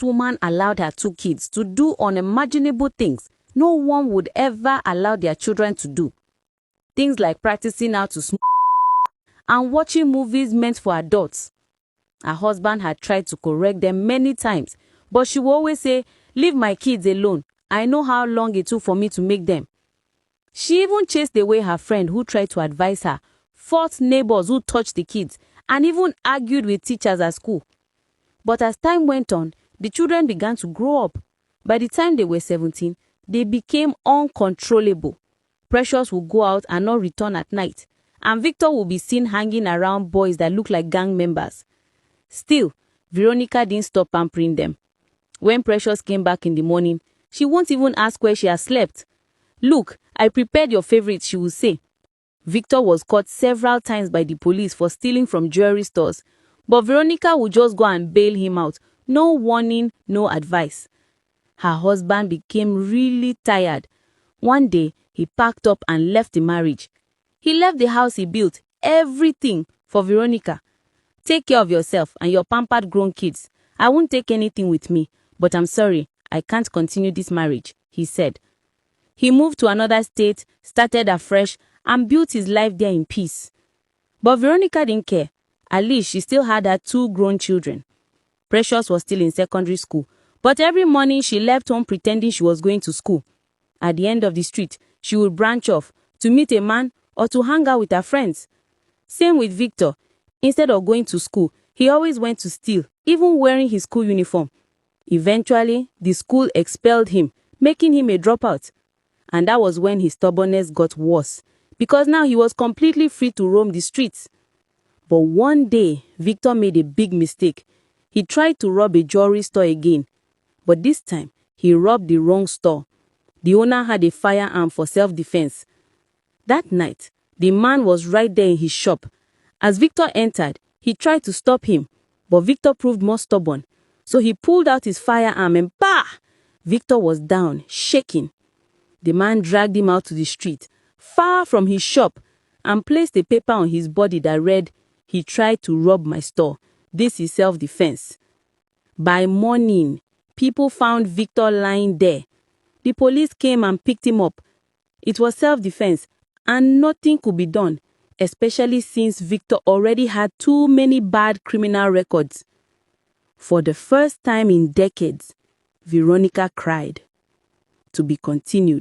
woman allowed her 2 kids to do unimaginable things no one would ever allow their children to do. Things like practicing how to smoke and watching movies meant for adults. Her husband had tried to correct them many times, but she would always say, "Leave my kids alone. I know how long it took for me to make them." She even chased away her friend who tried to advise her, fought neighbors who touched the kids, and even argued with teachers at school. But as time went on, the children began to grow up. By the time they were 17, they became uncontrollable. Precious would go out and not return at night, and Victor would be seen hanging around boys that looked like gang members. Still, Veronica didn't stop pampering them. When Precious came back in the morning, she won't even ask where she has slept. "Look, I prepared your favorite," she would say. Victor was caught several times by the police for stealing from jewelry stores, but Veronica would just go and bail him out. No warning, no advice. Her husband became really tired. One day, he packed up and left the marriage. He left the house he built, everything, for Veronica. "Take care of yourself and your pampered grown kids. I won't take anything with me, but I'm sorry, I can't continue this marriage," he said. He moved to another state, started afresh, and built his life there in peace. But Veronica didn't care. At least she still had her 2 grown children. Precious was still in secondary school, but every morning she left home pretending she was going to school. At the end of the street, she would branch off to meet a man or to hang out with her friends. Same with Victor. Instead of going to school, he always went to steal, even wearing his school uniform. Eventually, the school expelled him, making him a dropout. And that was when his stubbornness got worse, because now he was completely free to roam the streets. But one day, Victor made a big mistake. He tried to rob a jewelry store again, but this time, he robbed the wrong store. The owner had a firearm for self-defense. That night, the man was right there in his shop. As Victor entered, he tried to stop him, but Victor proved more stubborn. So he pulled out his firearm and bah! Victor was down, shaking. The man dragged him out to the street, far from his shop, and placed a paper on his body that read, "He tried to rob my store. This is self-defense." By morning, people found Victor lying there. The police came and picked him up. It was self-defense, and nothing could be done, especially since Victor already had too many bad criminal records. For the first time in decades, Veronica cried. To be continued.